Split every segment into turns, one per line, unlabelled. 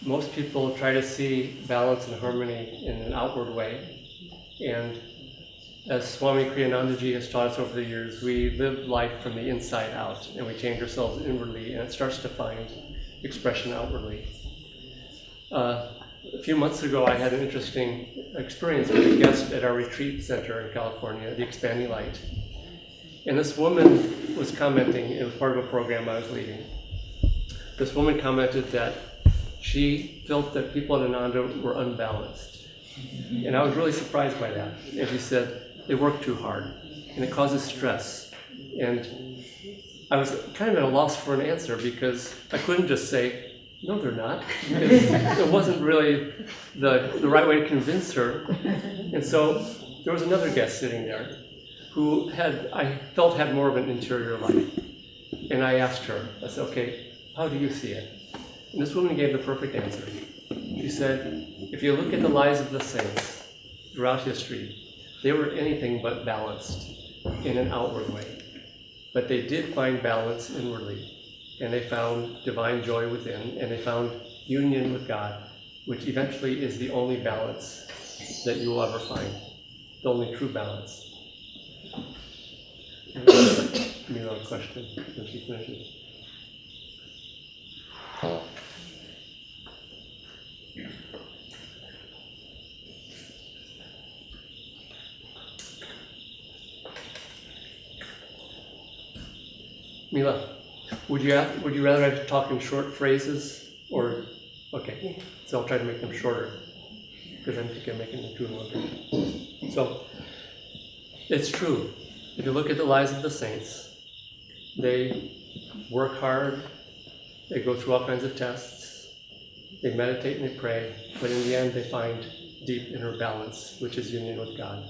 most people try to see balance and harmony in an outward way. And as Swami Kriyanandaji has taught us over the years, we live life from the inside out, and we change ourselves inwardly, and it starts to find expression outwardly. A few months ago, I had an interesting experience with a guest at our retreat center in California, the Expanding Light. And this woman was commenting, it was part of a program I was leading. This woman commented that she felt that people at Ananda were unbalanced. And I was really surprised by that. And she said, they work too hard, and it causes stress. And I was kind of at a loss for an answer because I couldn't just say, no, they're not. It wasn't really the right way to convince her. And so there was another guest sitting there who I felt had more of an interior life. And I asked her, I said, okay, how do you see it? And this woman gave the perfect answer. She said, if you look at the lives of the saints throughout history, they were anything but balanced in an outward way. But they did find balance inwardly. And they found divine joy within, and they found union with God, which eventually is the only balance that you will ever find, the only true balance. Another question when she finishes. Mila, would you rather I talk in short phrases, or okay? So I'll try to make them shorter because I think I'm making them too long. So it's true. If you look at the lives of the saints, they work hard. They go through all kinds of tests. They meditate and they pray, but in the end, they find deep inner balance, which is union with God.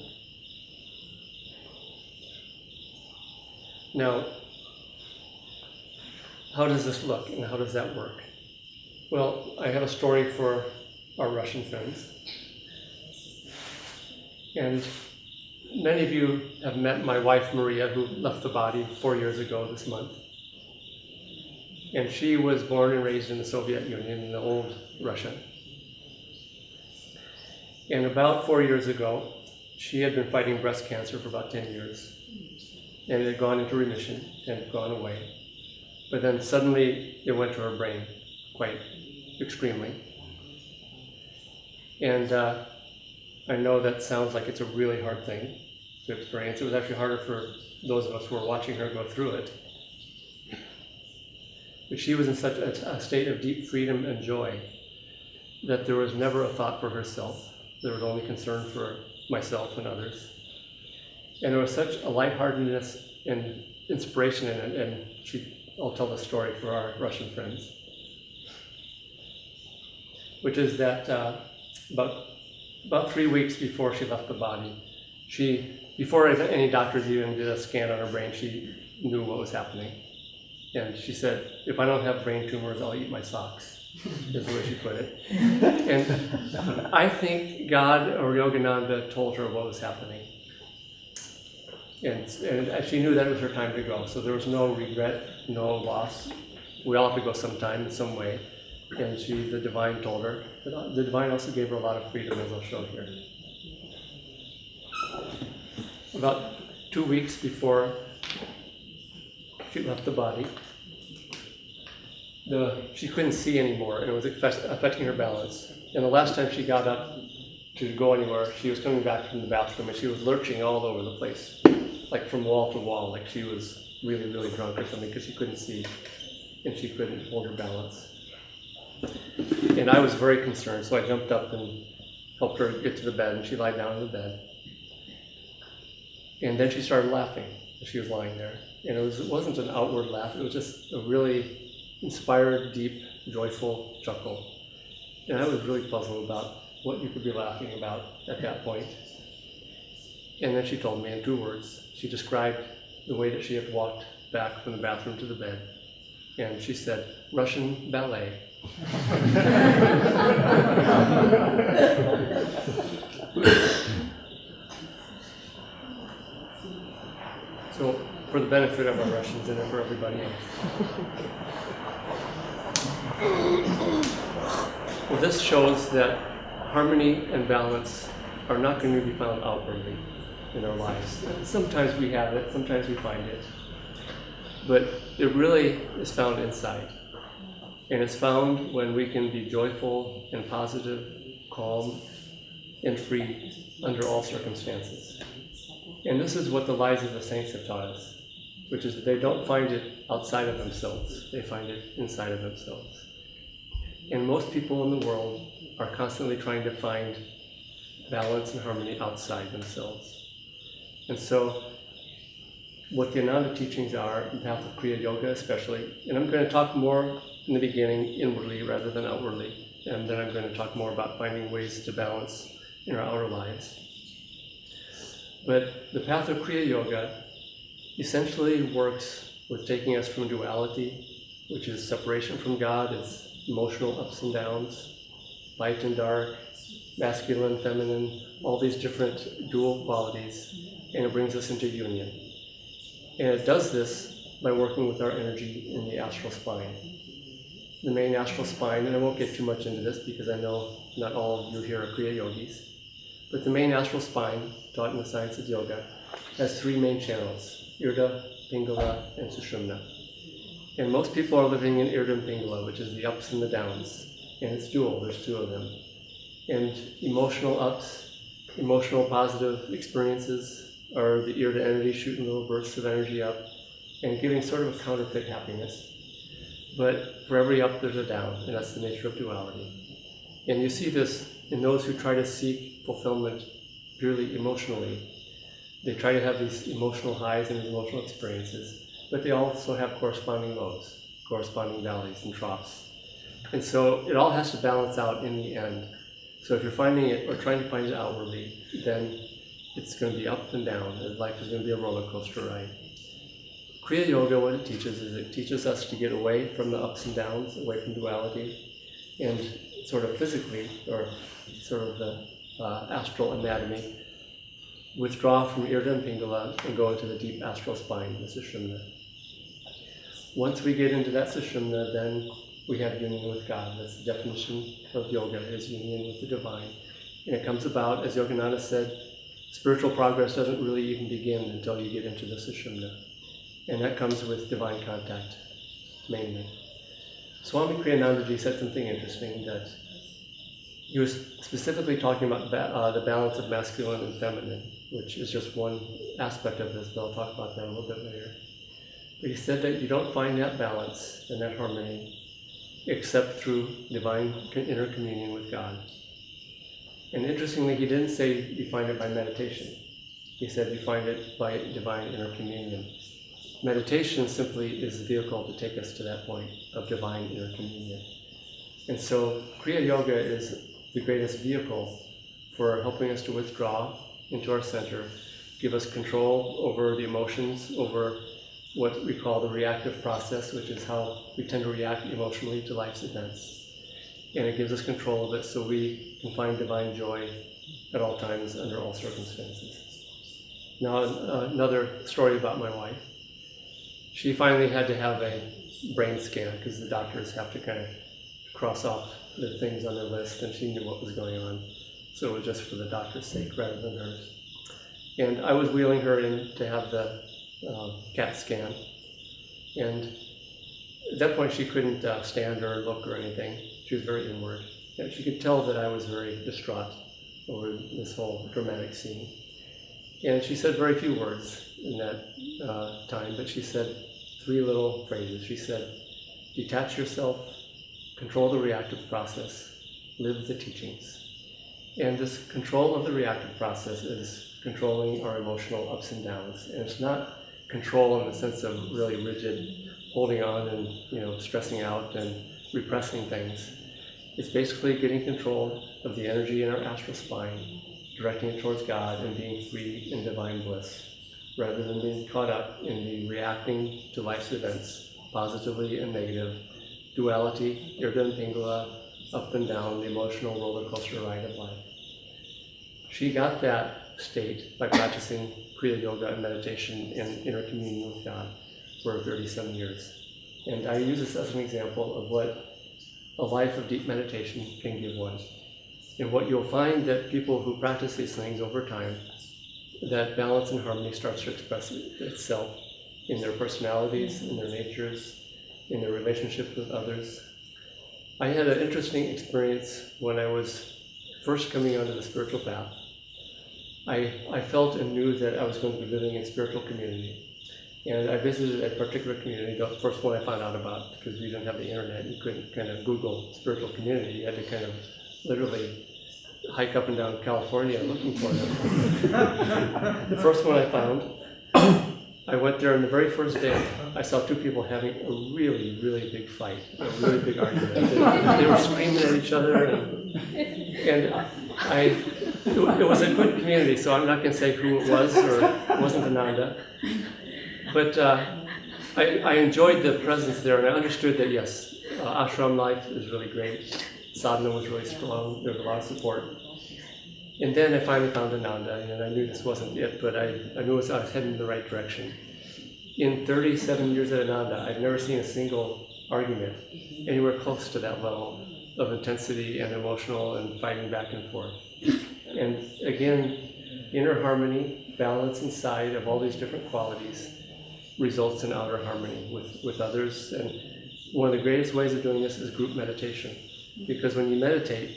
Now, how does this look and how does that work? Well, I have a story for our Russian friends. And many of you have met my wife, Maria, who left the body 4 years ago this month. And she was born and raised in the Soviet Union, in the old Russia. And about 4 years ago, she had been fighting breast cancer for about 10 years. And it had gone into remission and gone away. But then suddenly it went to her brain, quite extremely. And I know that sounds like it's a really hard thing to experience. It was actually harder for those of us who were watching her go through it. But she was in such a state of deep freedom and joy that there was never a thought for herself. There was only concern for myself and others. And there was such a lightheartedness and inspiration in it, and I'll tell the story for our Russian friends, which is that about 3 weeks before she left the body, before any doctors even did a scan on her brain, she knew what was happening. And she said, if I don't have brain tumors, I'll eat my socks, is the way she put it. And I think God or Yogananda told her what was happening. And she knew that it was her time to go, so there was no regret, no loss. We all have to go sometime in some way. And the divine told her. But the divine also gave her a lot of freedom, as I'll show here. About 2 weeks before she left the body, she couldn't see anymore, and it was affecting her balance. And the last time she got up to go anywhere, she was coming back from the bathroom, and she was lurching all over the place, like from wall to wall, like she was really, really drunk or something, because she couldn't see, and she couldn't hold her balance. And I was very concerned, so I jumped up and helped her get to the bed, and she lied down in the bed. And then she started laughing as she was lying there. And it wasn't an outward laugh, it was just a really inspired, deep, joyful chuckle. And I was really puzzled about what you could be laughing about at that point. And then she told me in 2 words. She described the way that she had walked back from the bathroom to the bed. And she said, Russian ballet. So, for the benefit of our Russians and for everybody else. Well, this shows that harmony and balance are not going to be found outwardly in our lives. Sometimes we have it, sometimes we find it, but it really is found inside. And it's found when we can be joyful and positive, calm, and free under all circumstances. And this is what the lives of the saints have taught us, which is that they don't find it outside of themselves, they find it inside of themselves. And most people in the world are constantly trying to find balance and harmony outside themselves. And so, what the Ananda teachings are, the path of Kriya Yoga especially, and I'm going to talk more in the beginning inwardly rather than outwardly, and then I'm going to talk more about finding ways to balance in our outer lives. But the path of Kriya Yoga essentially works with taking us from duality, which is separation from God, it's emotional ups and downs, light and dark, masculine, feminine, all these different dual qualities, and it brings us into union. And it does this by working with our energy in the astral spine. The main astral spine, and I won't get too much into this because I know not all of you here are Kriya Yogis, but the main astral spine, taught in the science of yoga, has three main channels, Irda, Pingala, and Sushumna. And most people are living in Irda and Pingala, which is the ups and the downs, and it's dual, there's two of them. And emotional ups, emotional positive experiences are the Irda energy shooting little bursts of energy up and giving sort of a counterfeit happiness. But for every up, there's a down, and that's the nature of duality. And you see this in those who try to seek fulfillment purely emotionally. They try to have these emotional highs and these emotional experiences, but they also have corresponding lows, corresponding valleys and troughs. And so it all has to balance out in the end. So if you're finding it or trying to find it outwardly, then it's going to be up and down, and life is going to be a roller coaster ride. Kriya Yoga, what it teaches is it teaches us to get away from the ups and downs, away from duality, and sort of physically, or sort of the astral anatomy, withdraw from Irda and Pingala and go into the deep astral spine, the Sushumna. Once we get into that Sushumna, then we have union with God. That's the definition of yoga, is union with the divine. And it comes about, as Yogananda said, spiritual progress doesn't really even begin until you get into the Sushumna. And that comes with divine contact, mainly. Swami Kriyanandaji said something interesting, that he was specifically talking about the balance of masculine and feminine, which is just one aspect of this, but I'll talk about that a little bit later. But he said that you don't find that balance and that harmony except through divine inner communion with God. And interestingly, he didn't say you find it by meditation. He said you find it by divine inner communion. Meditation simply is the vehicle to take us to that point of divine inner communion. And so Kriya Yoga is the greatest vehicle for helping us to withdraw into our center, give us control over the emotions, over what we call the reactive process, which is how we tend to react emotionally to life's events. And it gives us control of it so we can find divine joy at all times, under all circumstances. Now, another story about my wife. She finally had to have a brain scan because the doctors have to kind of cross off the things on their list, and she knew what was going on. So it was just for the doctor's sake rather than hers. And I was wheeling her in to have the CAT scan. And at that point, she couldn't stand or look or anything. She was very inward. And she could tell that I was very distraught over this whole dramatic scene. And she said very few words in that time, but she said three little phrases. She said, detach yourself, control the reactive process, live the teachings. And this control of the reactive process is controlling our emotional ups and downs. And it's not control in the sense of really rigid holding on and stressing out and repressing things. It's basically getting control of the energy in our astral spine, directing it towards God and being free in divine bliss, rather than being caught up in the reacting to life's events, positively and negative, duality, Irda and Pingala, up and down, the emotional roller coaster ride of life. She got that state by practicing Kriya Yoga and meditation and inner communion with God for 37 years. And I use this as an example of what a life of deep meditation can give one. And what you'll find that people who practice these things over time, that balance and harmony starts to express itself in their personalities, in their natures, in their relationships with others. I had an interesting experience when I was first coming onto the spiritual path. I felt and knew that I was going to be living in spiritual community. And I visited a particular community, the first one I found out about, because we didn't have the internet. You couldn't kind of Google spiritual community. You had to kind of literally hike up and down California looking for them. The first one I found, I went there, and the very first day, I saw two people having a really, really big fight, a really big argument. They were screaming at each other, and it was a good community, so I'm not going to say who it was, or it wasn't Ananda. But I enjoyed the presence there, and I understood that, yes, ashram life is really great. Sadhana was really strong. There was a lot of support. And then I finally found Ananda, and I knew this wasn't it, but I knew I was heading in the right direction. In 37 years at Ananda, I've never seen a single argument anywhere close to that level of intensity and emotional and fighting back and forth. And again, inner harmony, balance inside of all these different qualities results in outer harmony with others. And one of the greatest ways of doing this is group meditation. Because when you meditate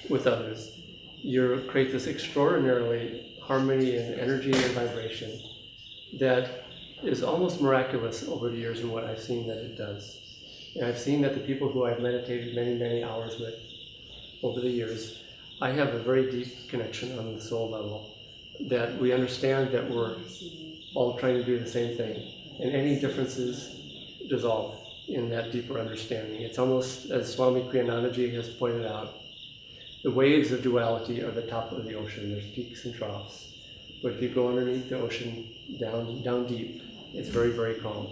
with others, you create this extraordinarily harmony and energy and vibration that is almost miraculous over the years in what I've seen that it does. And I've seen that the people who I've meditated many, many hours with over the years, I have a very deep connection on the soul level, that we understand that we're all trying to do the same thing, and any differences dissolve in that deeper understanding. It's almost, as Swami Kriyanandaji has pointed out, the waves of duality are the top of the ocean. There's peaks and troughs. But if you go underneath the ocean, down deep, it's very, very calm.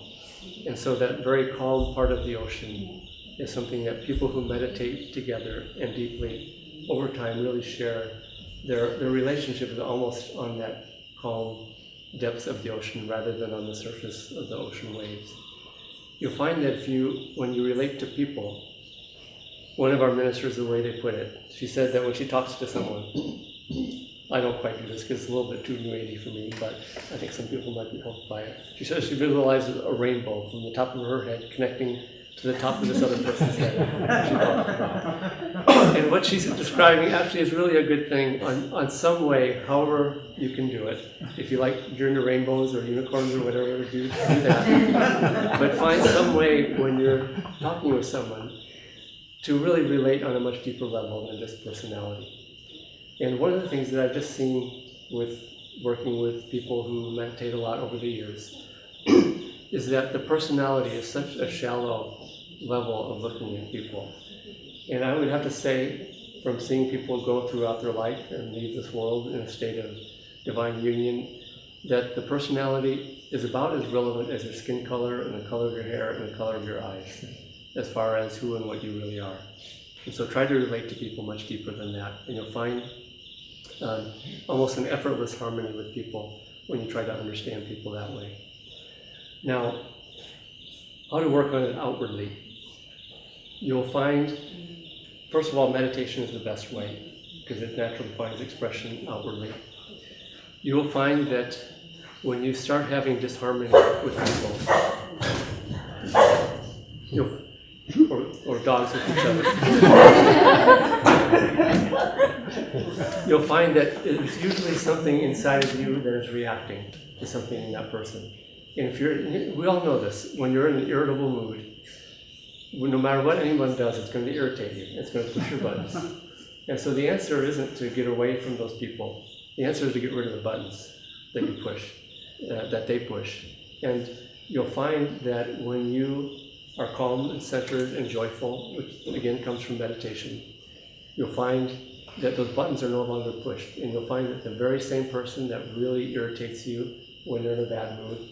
And so that very calm part of the ocean is something that people who meditate together and deeply over time really share. Their relationship is almost on that calm depths of the ocean rather than on the surface of the ocean waves. You'll find that when you relate to people, one of our ministers, the way they put it, she said that when she talks to someone, I don't quite do this because it's a little bit too new agey for me, but I think some people might be helped by it. She says she visualizes a rainbow from the top of her head connecting to the top of this other person's head. And what she's describing actually is really a good thing on some way, however you can do it. If you like, you're into rainbows or unicorns or whatever, do that. But find some way when you're talking with someone to really relate on a much deeper level than just personality. And one of the things that I've just seen with working with people who meditate a lot over the years is that the personality is such a shallow level of looking at people. And I would have to say, from seeing people go throughout their life and leave this world in a state of divine union, that the personality is about as relevant as your skin color and the color of your hair and the color of your eyes, as far as who and what you really are. And so try to relate to people much deeper than that, and you'll find almost an effortless harmony with people when you try to understand people that way. Now, how to work on it outwardly? You'll find, first of all, meditation is the best way, because it naturally finds expression outwardly. You will find that when you start having disharmony with people, or dogs with each other, you'll find that it's usually something inside of you that is reacting to something in that person. And we all know this, when you're in an irritable mood, no matter what anyone does, it's going to irritate you. It's going to push your buttons. And so the answer isn't to get away from those people. The answer is to get rid of the buttons that you push, that they push. And you'll find that when you are calm and centered and joyful, which again comes from meditation, you'll find that those buttons are no longer pushed. And you'll find that the very same person that really irritates you when they're in a bad mood,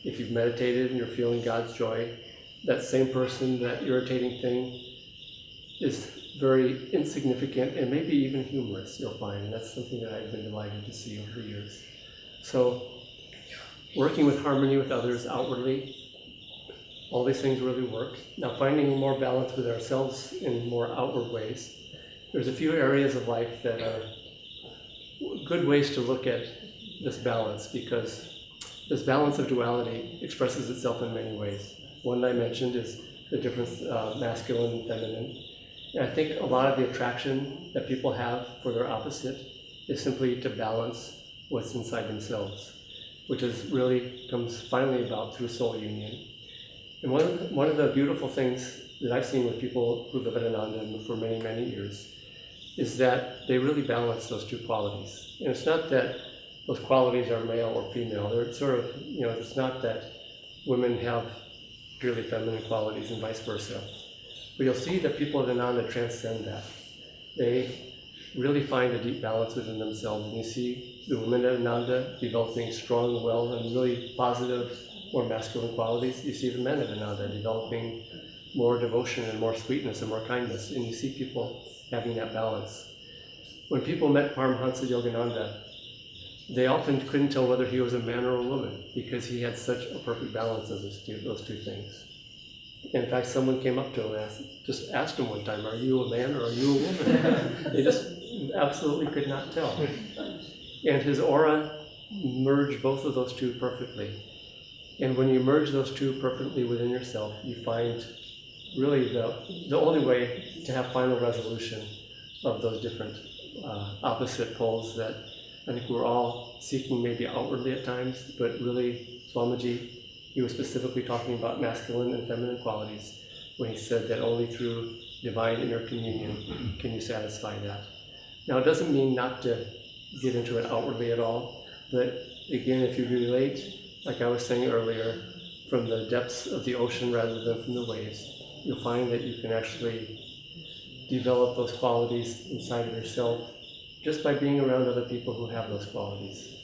if you've meditated and you're feeling God's joy, that same person, that irritating thing, is very insignificant and maybe even humorous, you'll find. And that's something that I've been delighted to see over the years. So, working with harmony with others outwardly, All these things really work. Now, finding more balance with ourselves in more outward ways, there's a few areas of life that are good ways to look at this balance, because this balance of duality expresses itself in many ways. One I mentioned is the difference masculine and feminine. And I think a lot of the attraction that people have for their opposite is simply to balance what's inside themselves, which is really comes finally about through soul union. And one of the beautiful things that I've seen with people who live at Ananda for many, many years is that they really balance those two qualities. And it's not that those qualities are male or female. They're sort of, it's not that women have purely feminine qualities and vice versa. But you'll see that people at Ananda transcend that. They really find a deep balance within themselves. And you see the women at Ananda developing strong will and really positive, more masculine qualities. You see the men at Ananda developing more devotion and more sweetness and more kindness. And you see people having that balance. When people met Paramahansa Yogananda, they often couldn't tell whether he was a man or a woman because he had such a perfect balance of those two things. In fact, someone came up to him and just asked him one time, "Are you a man or are you a woman?" They just absolutely could not tell. And his aura merged both of those two perfectly. And when you merge those two perfectly within yourself, you find really the only way to have final resolution of those different opposite poles that I think we're all seeking maybe outwardly at times, but really Swamiji, he was specifically talking about masculine and feminine qualities when he said that only through divine inner communion can you satisfy that. Now, it doesn't mean not to get into it outwardly at all, but again, if you relate, like I was saying earlier, from the depths of the ocean rather than from the waves, you'll find that you can actually develop those qualities inside of yourself just by being around other people who have those qualities.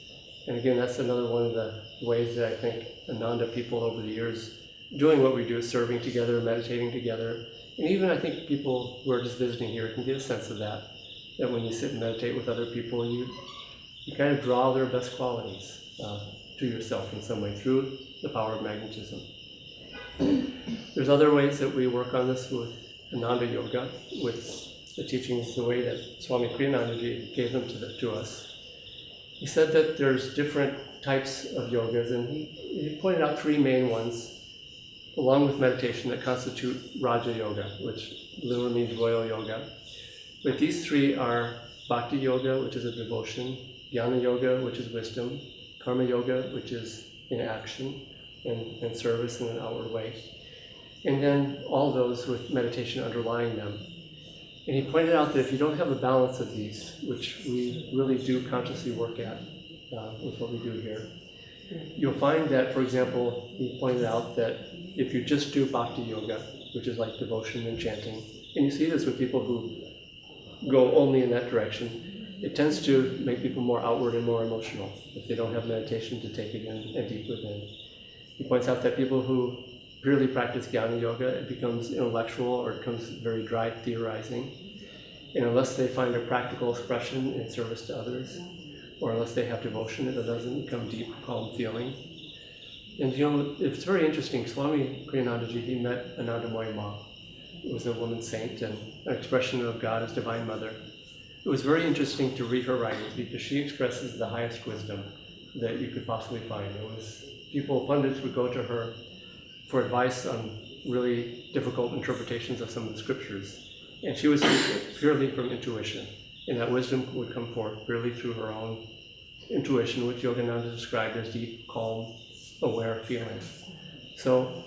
And again, that's another one of the ways that I think Ananda people over the years doing what we do, serving together, meditating together, and even I think people who are just visiting here can get a sense of that when you sit and meditate with other people, you kind of draw their best qualities to yourself in some way through the power of magnetism. There's other ways that we work on this with Ananda Yoga, with the teachings the way that Swami Kriyanandaji gave them to us. He said that there's different types of yogas, and he pointed out three main ones, along with meditation, that constitute Raja Yoga, which literally means royal yoga. But these three are Bhakti Yoga, which is a devotion, Jnana Yoga, which is wisdom, Karma Yoga, which is in action and service in an outward way. And then all those with meditation underlying them. And he pointed out that if you don't have a balance of these, which we really do consciously work at with what we do here, you'll find that, for example, he pointed out that if you just do Bhakti Yoga, which is like devotion and chanting, and you see this with people who go only in that direction, it tends to make people more outward and more emotional if they don't have meditation to take it in and deep within. He points out that people who purely practice Jnana Yoga, it becomes intellectual or it becomes very dry theorizing. And unless they find a practical expression in service to others, or unless they have devotion, it doesn't become deep, calm feeling. And it's very interesting. Swami Kriyanandaji, he met Anandamayi Ma, who was a woman saint and an expression of God as Divine Mother. It was very interesting to read her writings because she expresses the highest wisdom that you could possibly find. It was pundits would go to her for advice on really difficult interpretations of some of the scriptures. And she was purely from intuition. And that wisdom would come forth purely through her own intuition, which Yogananda described as deep, calm, aware feeling. So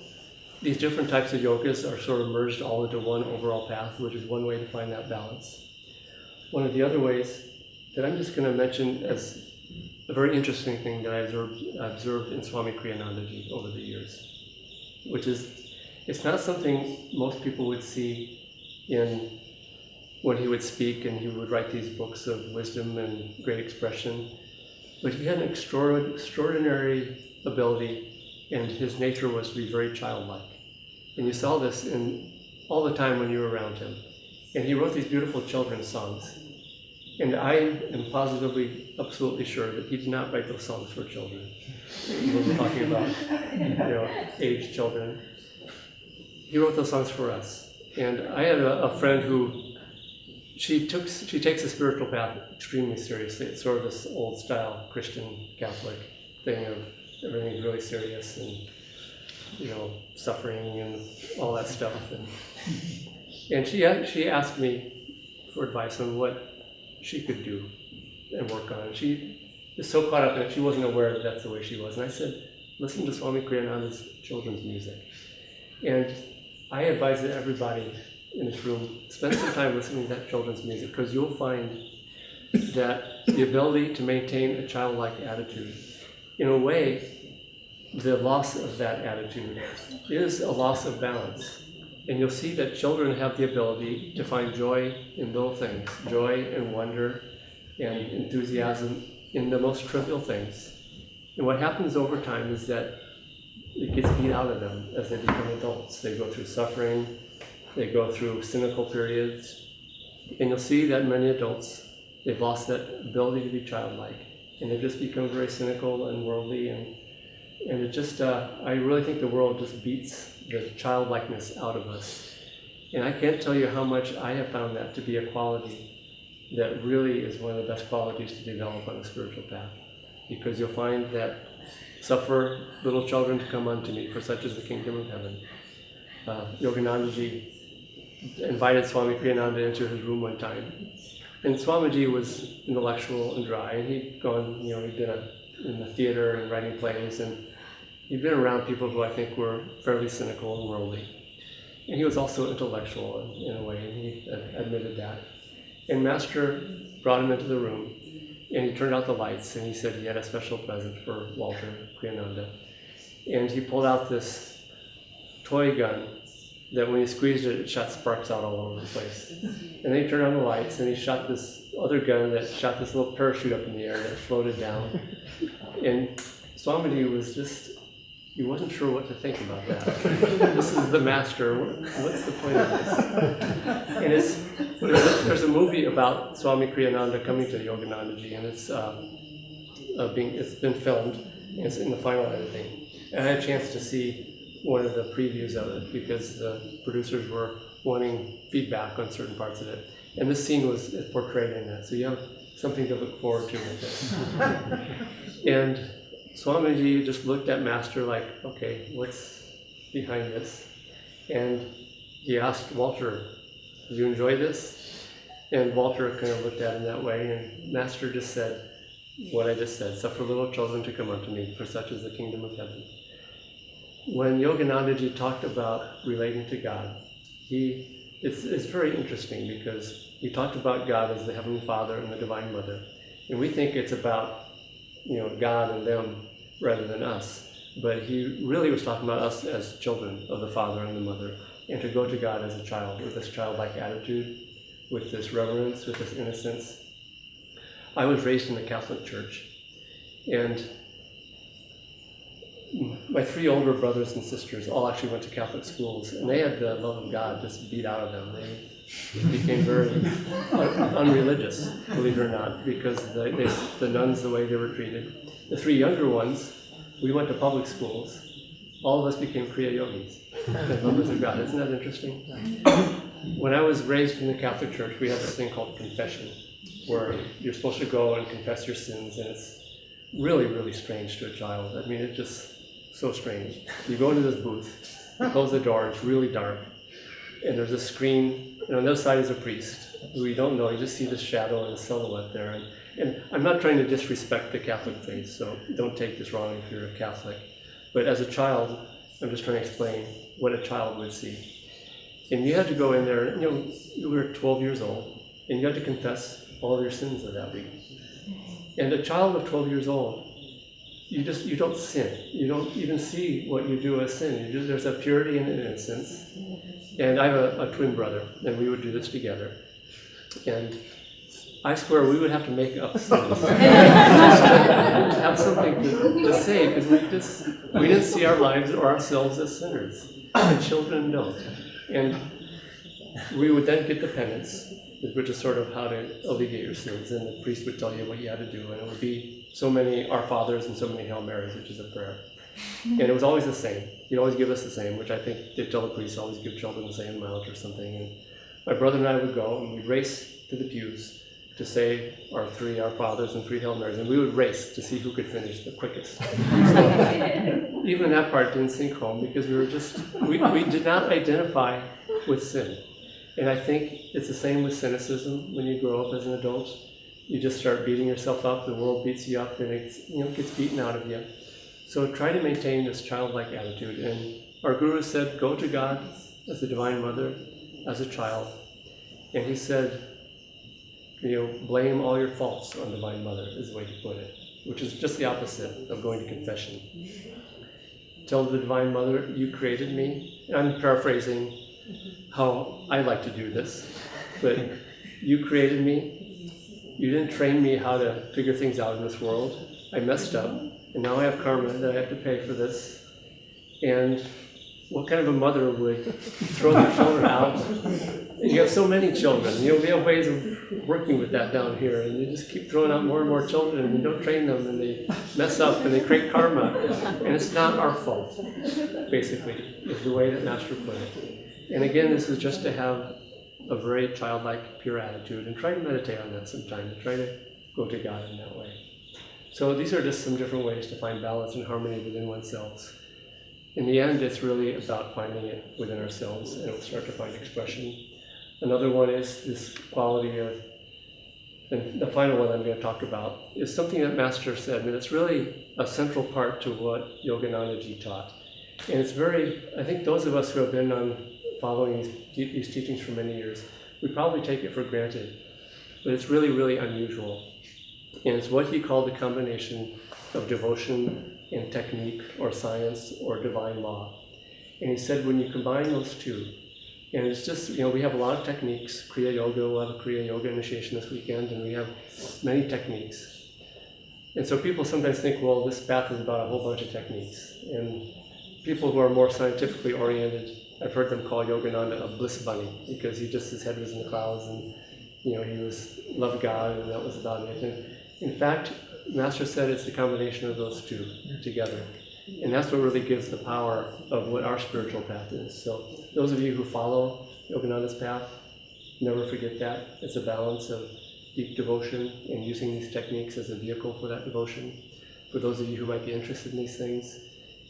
these different types of yogas are sort of merged all into one overall path, which is one way to find that balance. One of the other ways that I'm just going to mention as a very interesting thing that I observed in Swami Kriyanandaji over the years, which is, it's not something most people would see in when he would speak and he would write these books of wisdom and great expression, but he had an extraordinary ability, and his nature was to be very childlike. And you saw this in all the time when you were around him. And he wrote these beautiful children's songs. And I am positively, absolutely sure that he did not write those songs for children. When we're talking about, aged children. he wrote those songs for us. And I had a friend who, she takes the spiritual path extremely seriously. It's sort of this old style Christian Catholic thing of everything's really serious and, you know, suffering and all that stuff. And she asked me for advice on what she could do and work on. She was so caught up in it, she wasn't aware that that's the way she was. And I said, listen to Swami Kriyananda's children's music. And I advise that everybody in this room spend some time listening to that children's music, because you'll find that the ability to maintain a childlike attitude, in a way, the loss of that attitude is a loss of balance. And you'll see that children have the ability to find joy in little things, joy and wonder and enthusiasm in the most trivial things. And what happens over time is that it gets beat out of them as they become adults. They go through suffering, they go through cynical periods, and you'll see that many adults, they've lost that ability to be childlike, and they've just become very cynical and worldly, and it just, I really think the world just beats the childlikeness out of us. And I can't tell you how much I have found that to be a quality that really is one of the best qualities to develop on the spiritual path. Because you'll find that suffer little children to come unto me, for such is the kingdom of heaven. Yoganandaji invited Swami Kriyananda into his room one time. And Swamiji was intellectual and dry, and he'd gone, you know, he'd been in the theater and writing plays, and he'd been around people who I think were fairly cynical and worldly. And he was also intellectual in a way, and he admitted that. And Master brought him into the room, and he turned out the lights, and he said he had a special present for Walter Kriyananda. And he pulled out this toy gun that when he squeezed it, it shot sparks out all over the place. And then he turned on the lights, and he shot this other gun that shot this little parachute up in the air that floated down. And Swamiji was just, he wasn't sure what to think about that. This is the master, what's the point of this? And there's a movie about Swami Kriyananda coming to Yoganandaji, and it's been filmed, and it's in the final editing. And I had a chance to see one of the previews of it, because the producers were wanting feedback on certain parts of it. And this scene was portrayed in that, so you have something to look forward to with this. And Swamiji just looked at Master like, okay, what's behind this? And he asked Walter, did you enjoy this? And Walter kind of looked at him that way, and Master just said what I just said, suffer little children to come unto me, for such is the kingdom of heaven. When Yoganandaji talked about relating to God, it's very interesting, because he talked about God as the Heavenly Father and the Divine Mother. And we think it's about, you know, God and them rather than us. But he really was talking about us as children of the Father and the Mother, and to go to God as a child with this childlike attitude, with this reverence, with this innocence. I was raised in the Catholic Church, and my 3 older brothers and sisters all actually went to Catholic schools, and they had the love of God just beat out of them. They became very unreligious, believe it or not, because the nuns, the way they were treated. The 3 younger ones, we went to public schools. All of us became Kriya Yogis, the lovers of God. Isn't that interesting? When I was raised in the Catholic Church, we had this thing called confession, where you're supposed to go and confess your sins, and it's really, really strange to a child. I mean, it's just so strange. You go into this booth, you close the door, it's really dark, and there's a screen, and on the other side is a priest who you don't know. You just see the shadow and the silhouette there. And I'm not trying to disrespect the Catholic faith, so don't take this wrong if you're a Catholic. But as a child, I'm just trying to explain what a child would see. And you had to go in there, you know, you were 12 years old, and you had to confess all of your sins of that week. And a child of 12 years old, you don't sin. You don't even see what you do as sin. There's a purity and an innocence. And I have a twin brother, and we would do this together. And I swear we would have to make up sins. Have something to say, because we didn't see our lives or ourselves as sinners. The children don't. And we would then get the penance, which is sort of how to alleviate your sins, and the priest would tell you what you had to do, and it would be so many Our Fathers and so many Hail Marys, which is a prayer. And it was always the same. He'd always give us the same, which I think they tell the priests always give children the same amount or something. And my brother and I would go and we'd race to the pews to say our 3 Our Fathers and 3 Hail Marys, and we would race to see who could finish the quickest. So, even that part didn't sink home because we did not identify with sin. And I think it's the same with cynicism. When you grow up as an adult, you just start beating yourself up, the world beats you up, and it gets beaten out of you. So try to maintain this childlike attitude. And our Guru said, go to God as the Divine Mother, as a child. And he said, blame all your faults on Divine Mother, is the way to put it, which is just the opposite of going to confession. Tell the Divine Mother, you created me. And I'm paraphrasing how I like to do this, but you created me. You didn't train me how to figure things out in this world. I messed up, and now I have karma that I have to pay for this. And what kind of a mother would throw their children out? And you have so many children. We have ways of working with that down here, and you just keep throwing out more and more children, and you don't train them, and they mess up, and they create karma. And it's not our fault, basically, is the way that Master put it. And again, this is just to have a very childlike, pure attitude, and try to meditate on that sometime, and try to go to God in that way. So these are just some different ways to find balance and harmony within oneself. In the end, it's really about finding it within ourselves, and it'll start to find expression. Another one is this quality of, and the final one I'm going to talk about, is something that Master said, and it's really a central part to what Yoganandaji taught. And it's I think those of us who have been following these teachings for many years, we probably take it for granted, but it's really, really unusual. And it's what he called the combination of devotion and technique or science or divine law. And he said when you combine those two, and it's just, we have a lot of techniques, Kriya Yoga, we'll have a Kriya Yoga initiation this weekend, and we have many techniques. And so people sometimes think, well, this path is about a whole bunch of techniques. And people who are more scientifically oriented, I've heard them call Yogananda a bliss bunny, because his head was in the clouds, and he loved God, and that was about it. And in fact, Master said it's the combination of those two together. And that's what really gives the power of what our spiritual path is. So those of you who follow Yogananda's path, never forget that. It's a balance of deep devotion and using these techniques as a vehicle for that devotion. For those of you who might be interested in these things,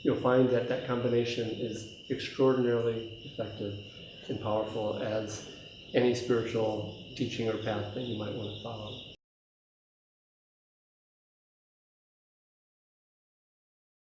you'll find that that combination is extraordinarily effective and powerful as any spiritual teaching or path that you might want to follow.